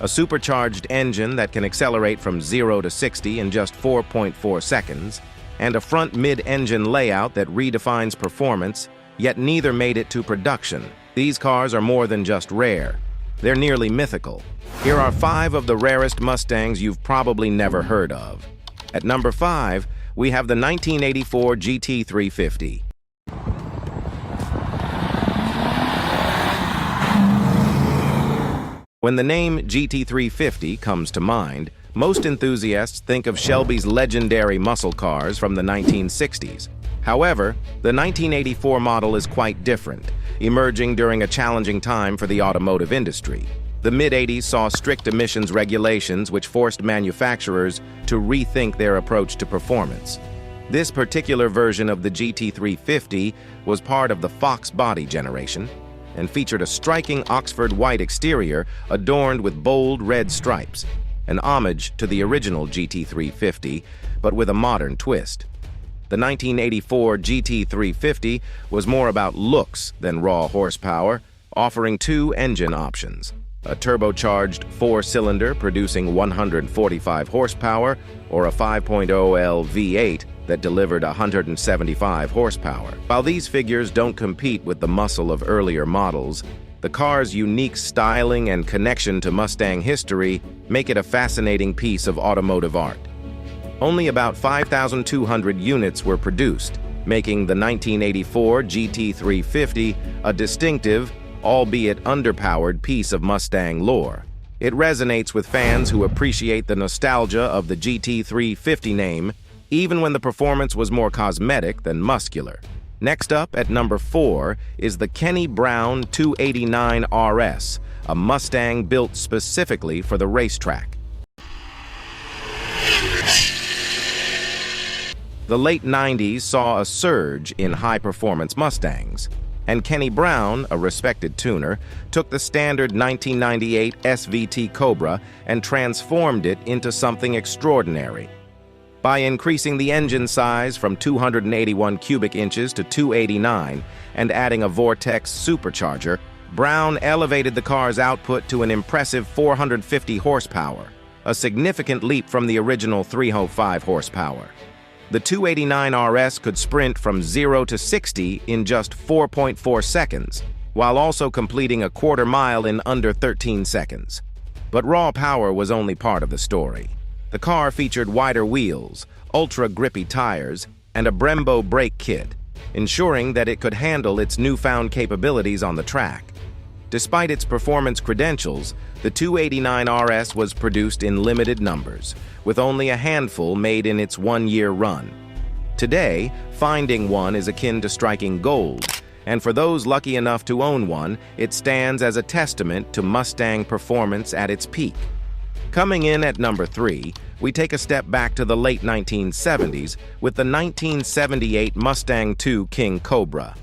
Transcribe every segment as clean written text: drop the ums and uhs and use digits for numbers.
A supercharged engine that can accelerate from 0 to 60 in just 4.4 seconds, and a front mid-engine layout that redefines performance, yet neither made it to production. These cars are more than just rare. They're nearly mythical. Here are 5 of the rarest Mustangs you've probably never heard of. At number 5, we have the 1984 GT350. When the name GT350 comes to mind, most enthusiasts think of Shelby's legendary muscle cars from the 1960s. However, the 1984 model is quite different, emerging during a challenging time for the automotive industry. The mid-80s saw strict emissions regulations which forced manufacturers to rethink their approach to performance. This particular version of the GT350 was part of the Fox body generation and featured a striking Oxford white exterior adorned with bold red stripes, an homage to the original GT350, but with a modern twist. The 1984 GT350 was more about looks than raw horsepower, offering 2 engine options: a turbocharged 4-cylinder producing 145 horsepower, or a 5.0L V8 that delivered 175 horsepower. While these figures don't compete with the muscle of earlier models, the car's unique styling and connection to Mustang history make it a fascinating piece of automotive art. Only about 5,200 units were produced, making the 1984 GT350 a distinctive, albeit underpowered piece of Mustang lore. It resonates with fans who appreciate the nostalgia of the GT350 name, even when the performance was more cosmetic than muscular. Next up, at number 4, is the Kenny Brown 289 RS, a Mustang built specifically for the racetrack. The late 90s saw a surge in high-performance Mustangs, and Kenny Brown, a respected tuner, took the standard 1998 SVT Cobra and transformed it into something extraordinary. By increasing the engine size from 281 cubic inches to 289 and adding a Vortex supercharger, Brown elevated the car's output to an impressive 450 horsepower, a significant leap from the original 305 horsepower. The 289 RS could sprint from 0 to 60 in just 4.4 seconds, while also completing a quarter mile in under 13 seconds. But raw power was only part of the story. The car featured wider wheels, ultra-grippy tires, and a Brembo brake kit, ensuring that it could handle its newfound capabilities on the track. Despite its performance credentials, the 289 RS was produced in limited numbers, with only a handful made in its one-year run. Today, finding one is akin to striking gold, and for those lucky enough to own one, it stands as a testament to Mustang performance at its peak. Coming in at number 3, we take a step back to the late 1970s with the 1978 Mustang II King Cobra.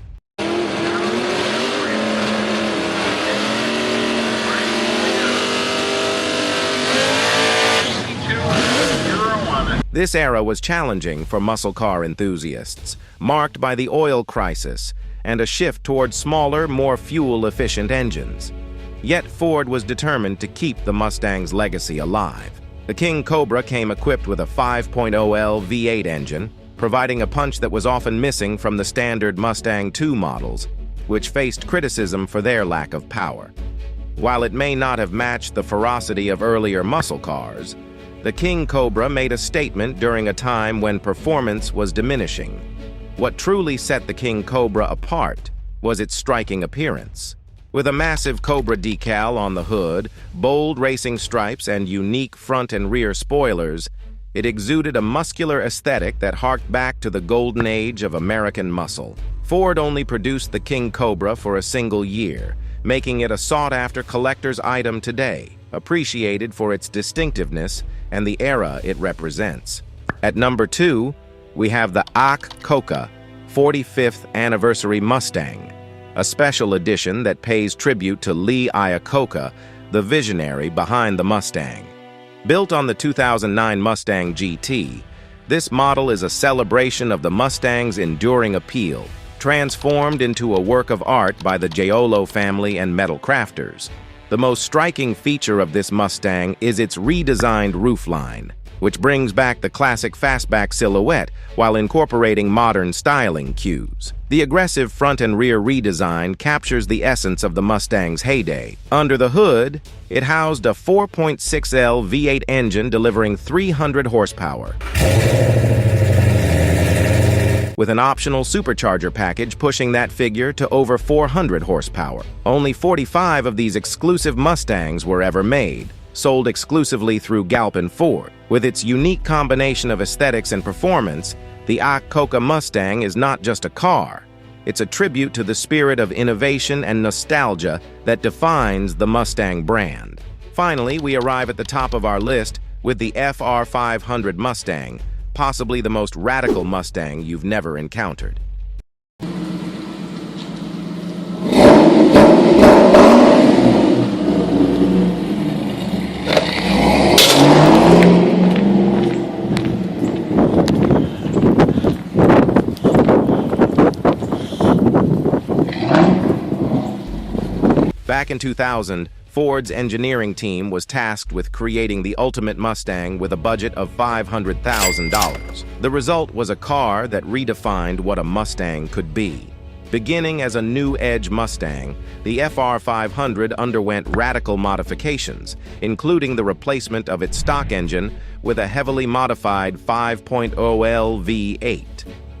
This era was challenging for muscle car enthusiasts, marked by the oil crisis and a shift toward smaller, more fuel-efficient engines. Yet Ford was determined to keep the Mustang's legacy alive. The King Cobra came equipped with a 5.0L V8 engine, providing a punch that was often missing from the standard Mustang II models, which faced criticism for their lack of power. While it may not have matched the ferocity of earlier muscle cars, the King Cobra made a statement during a time when performance was diminishing. What truly set the King Cobra apart was its striking appearance. With a massive Cobra decal on the hood, bold racing stripes, and unique front and rear spoilers, it exuded a muscular aesthetic that harked back to the golden age of American muscle. Ford only produced the King Cobra for a single year, making it a sought-after collector's item today, appreciated for its distinctiveness and the era it represents. At number 2, we have the Coca 45th Anniversary Mustang, a special edition that pays tribute to Lee Iacocca, the visionary behind the Mustang. Built on the 2009 Mustang GT, this model is a celebration of the Mustang's enduring appeal, transformed into a work of art by the Giolo family and metal crafters. The most striking feature of this Mustang is its redesigned roofline, which brings back the classic fastback silhouette while incorporating modern styling cues. The aggressive front and rear redesign captures the essence of the Mustang's heyday. Under the hood, it housed a 4.6L V8 engine delivering 300 horsepower, with an optional supercharger package pushing that figure to over 400 horsepower. Only 45 of these exclusive Mustangs were ever made, sold exclusively through Galpin Ford. With its unique combination of aesthetics and performance, the Coca Mustang is not just a car. It's a tribute to the spirit of innovation and nostalgia that defines the Mustang brand. Finally, we arrive at the top of our list with the FR500 Mustang, possibly the most radical Mustang you've never encountered. Back in 2000, Ford's engineering team was tasked with creating the ultimate Mustang with a budget of $500,000. The result was a car that redefined what a Mustang could be. Beginning as a new-edge Mustang, the FR500 underwent radical modifications, including the replacement of its stock engine with a heavily modified 5.0L V8.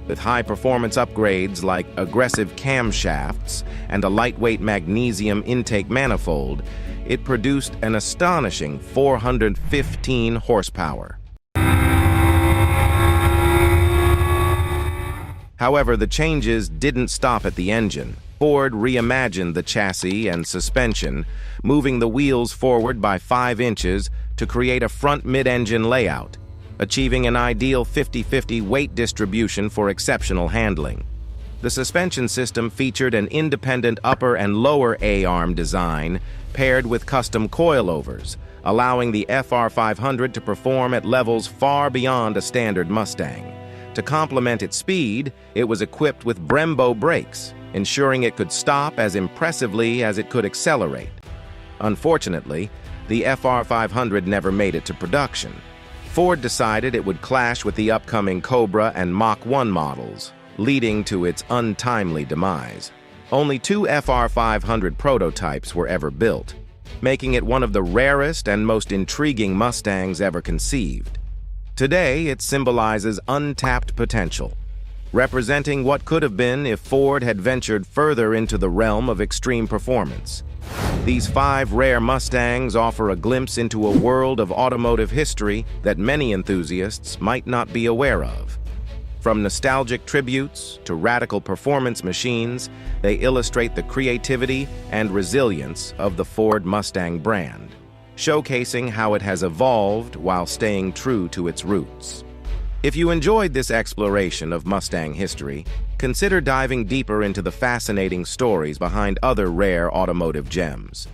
With high-performance upgrades like aggressive camshafts and a lightweight magnesium intake manifold, it produced an astonishing 415 horsepower. However, the changes didn't stop at the engine. Ford reimagined the chassis and suspension, moving the wheels forward by 5 inches to create a front mid-engine layout, achieving an ideal 50-50 weight distribution for exceptional handling. The suspension system featured an independent upper and lower A-arm design paired with custom coilovers, allowing the FR500 to perform at levels far beyond a standard Mustang. To complement its speed, it was equipped with Brembo brakes, ensuring it could stop as impressively as it could accelerate. Unfortunately, the FR500 never made it to production. Ford decided it would clash with the upcoming Cobra and Mach 1 models, leading to its untimely demise. Only 2 FR500 prototypes were ever built, making it one of the rarest and most intriguing Mustangs ever conceived. Today, it symbolizes untapped potential, representing what could have been if Ford had ventured further into the realm of extreme performance. These 5 rare Mustangs offer a glimpse into a world of automotive history that many enthusiasts might not be aware of. From nostalgic tributes to radical performance machines, they illustrate the creativity and resilience of the Ford Mustang brand, showcasing how it has evolved while staying true to its roots. If you enjoyed this exploration of Mustang history, consider diving deeper into the fascinating stories behind other rare automotive gems.